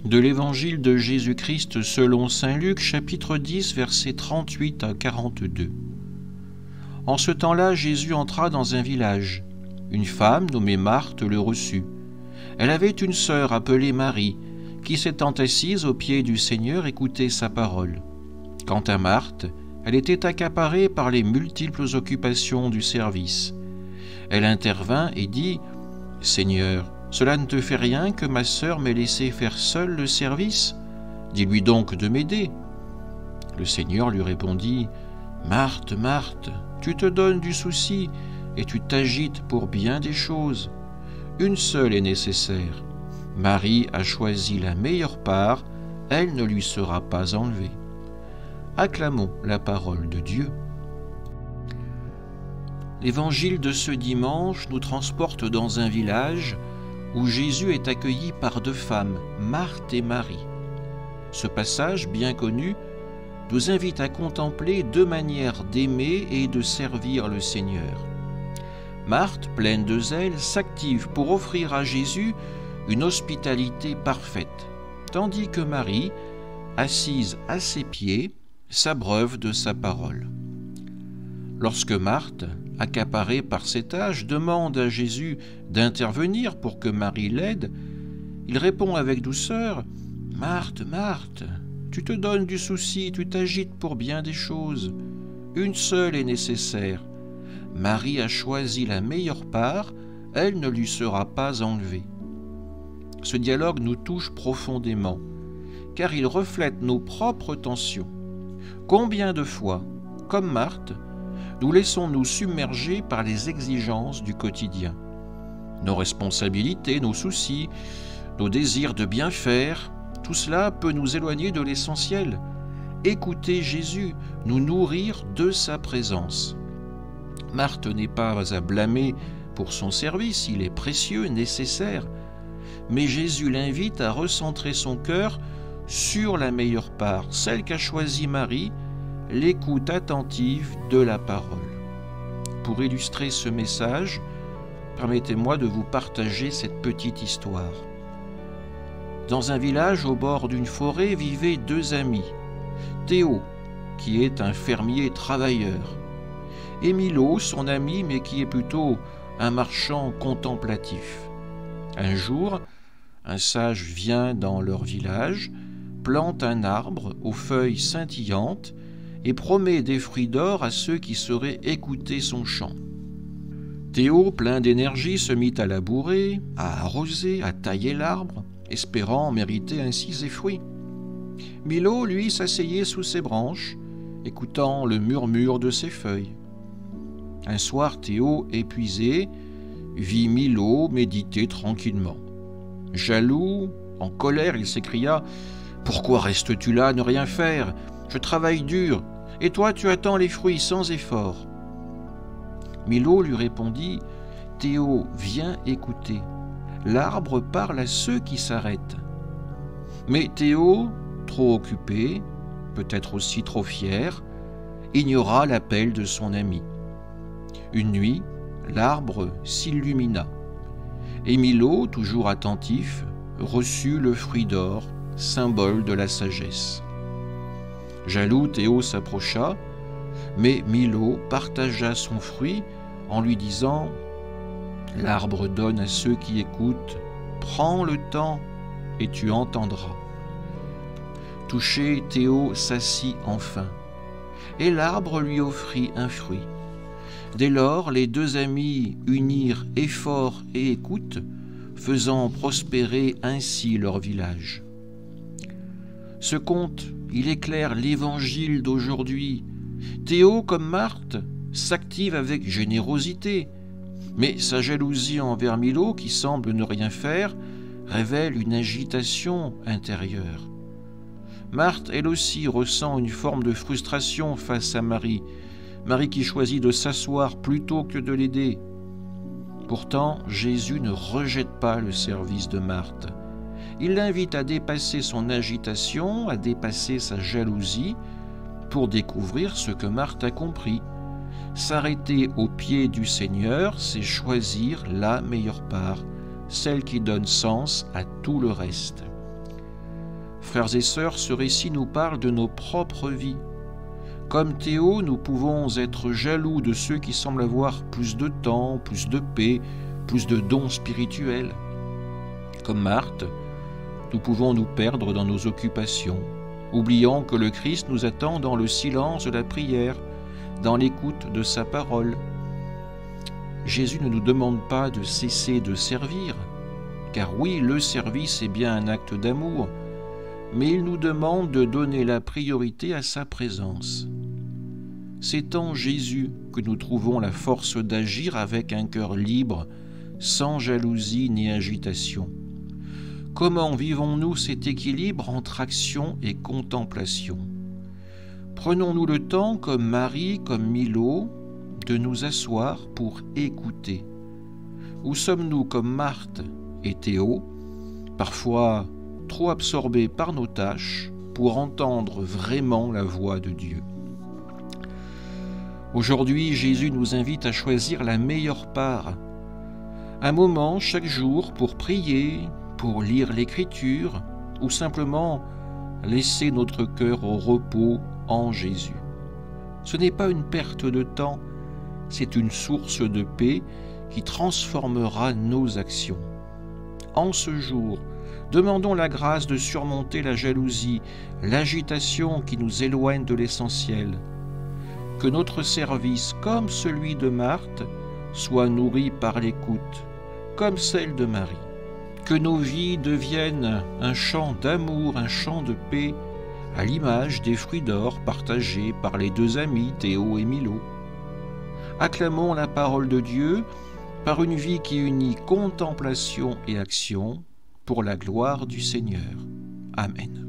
De l'Évangile de Jésus-Christ selon saint Luc, chapitre 10, versets 38 à 42. En ce temps-là, Jésus entra dans un village. Une femme nommée Marthe le reçut. Elle avait une sœur appelée Marie, qui s'étant assise aux pieds du Seigneur écoutait sa parole. Quant à Marthe, elle était accaparée par les multiples occupations du service. Elle intervint et dit « Seigneur, cela ne te fait rien que ma sœur m'ait laissé faire seule le service? Dis-lui donc de m'aider. » Le Seigneur lui répondit « Marthe, Marthe, tu te donnes du souci et tu t'agites pour bien des choses. Une seule est nécessaire. Marie a choisi la meilleure part, elle ne lui sera pas enlevée. » Acclamons la parole de Dieu. L'évangile de ce dimanche nous transporte dans un village où Jésus est accueilli par deux femmes, Marthe et Marie. Ce passage bien connu nous invite à contempler deux manières d'aimer et de servir le Seigneur. Marthe, pleine de zèle, s'active pour offrir à Jésus une hospitalité parfaite, tandis que Marie, assise à ses pieds, s'abreuve de sa parole. Lorsque Marthe, accaparée par cet âge, demande à Jésus d'intervenir pour que Marie l'aide, il répond avec douceur « Marthe, Marthe, tu te donnes du souci, tu t'agites pour bien des choses. Une seule est nécessaire. Marie a choisi la meilleure part, elle ne lui sera pas enlevée. » Ce dialogue nous touche profondément, car il reflète nos propres tensions. Combien de fois, comme Marthe, nous laissons-nous submerger par les exigences du quotidien? Nos responsabilités, nos soucis, nos désirs de bien faire, tout cela peut nous éloigner de l'essentiel. Écouter Jésus, nous nourrir de sa présence. Marthe n'est pas à blâmer pour son service, il est précieux, nécessaire. Mais Jésus l'invite à recentrer son cœur sur la meilleure part, celle qu'a choisie Marie, l'écoute attentive de la parole. Pour illustrer ce message, permettez-moi de vous partager cette petite histoire. Dans un village au bord d'une forêt vivaient deux amis, Théo, qui est un fermier travailleur, et Milo, son ami, mais qui est plutôt un marchand contemplatif. Un jour, un sage vient dans leur village, plante un arbre aux feuilles scintillantes et promet des fruits d'or à ceux qui sauraient écouter son chant. Théo, plein d'énergie, se mit à labourer, à arroser, à tailler l'arbre, espérant mériter ainsi ses fruits. Milo, lui, s'asseyait sous ses branches, écoutant le murmure de ses feuilles. Un soir, Théo, épuisé, vit Milo méditer tranquillement. Jaloux, en colère, il s'écria « Pourquoi restes-tu là à ne rien faire? Je travaille dur, et toi tu attends les fruits sans effort. » Milo lui répondit « Théo, viens écouter. L'arbre parle à ceux qui s'arrêtent. » Mais Théo, trop occupé, peut-être aussi trop fier, ignora l'appel de son ami. Une nuit, l'arbre s'illumina, et Milo, toujours attentif, reçut le fruit d'or, symbole de la sagesse. Jaloux, Théo s'approcha, mais Milo partagea son fruit en lui disant « L'arbre donne à ceux qui écoutent, prends le temps et tu entendras. » Touché, Théo s'assit enfin, et l'arbre lui offrit un fruit. Dès lors, les deux amis unirent effort et écoute, faisant prospérer ainsi leur village. Ce conte, il éclaire l'évangile d'aujourd'hui. Théo, comme Marthe, s'active avec générosité, mais sa jalousie envers Milo, qui semble ne rien faire, révèle une agitation intérieure. Marthe, elle aussi, ressent une forme de frustration face à Marie, Marie qui choisit de s'asseoir plutôt que de l'aider. Pourtant, Jésus ne rejette pas le service de Marthe. Il l'invite à dépasser son agitation, à dépasser sa jalousie, pour découvrir ce que Marthe a compris. S'arrêter aux pieds du Seigneur, c'est choisir la meilleure part, celle qui donne sens à tout le reste. Frères et sœurs, ce récit nous parle de nos propres vies. Comme Théo, nous pouvons être jaloux de ceux qui semblent avoir plus de temps, plus de paix, plus de dons spirituels. Comme Marthe, nous pouvons nous perdre dans nos occupations, oubliant que le Christ nous attend dans le silence de la prière, dans l'écoute de sa parole. Jésus ne nous demande pas de cesser de servir, car oui, le service est bien un acte d'amour, mais il nous demande de donner la priorité à sa présence. C'est en Jésus que nous trouvons la force d'agir avec un cœur libre, sans jalousie ni agitation. Comment vivons-nous cet équilibre entre action et contemplation? Prenons-nous le temps, comme Marie, comme Milo, de nous asseoir pour écouter? Ou sommes-nous comme Marthe et Théo, parfois trop absorbés par nos tâches pour entendre vraiment la voix de Dieu? Aujourd'hui, Jésus nous invite à choisir la meilleure part, un moment chaque jour pour prier, pour lire l'Écriture ou simplement laisser notre cœur au repos en Jésus. Ce n'est pas une perte de temps, c'est une source de paix qui transformera nos actions. En ce jour, demandons la grâce de surmonter la jalousie, l'agitation qui nous éloigne de l'essentiel. Que notre service, comme celui de Marthe, soit nourri par l'écoute, comme celle de Marie. Que nos vies deviennent un chant d'amour, un chant de paix, à l'image des fruits d'or partagés par les deux amis Théo et Milo. Acclamons la parole de Dieu par une vie qui unit contemplation et action pour la gloire du Seigneur. Amen.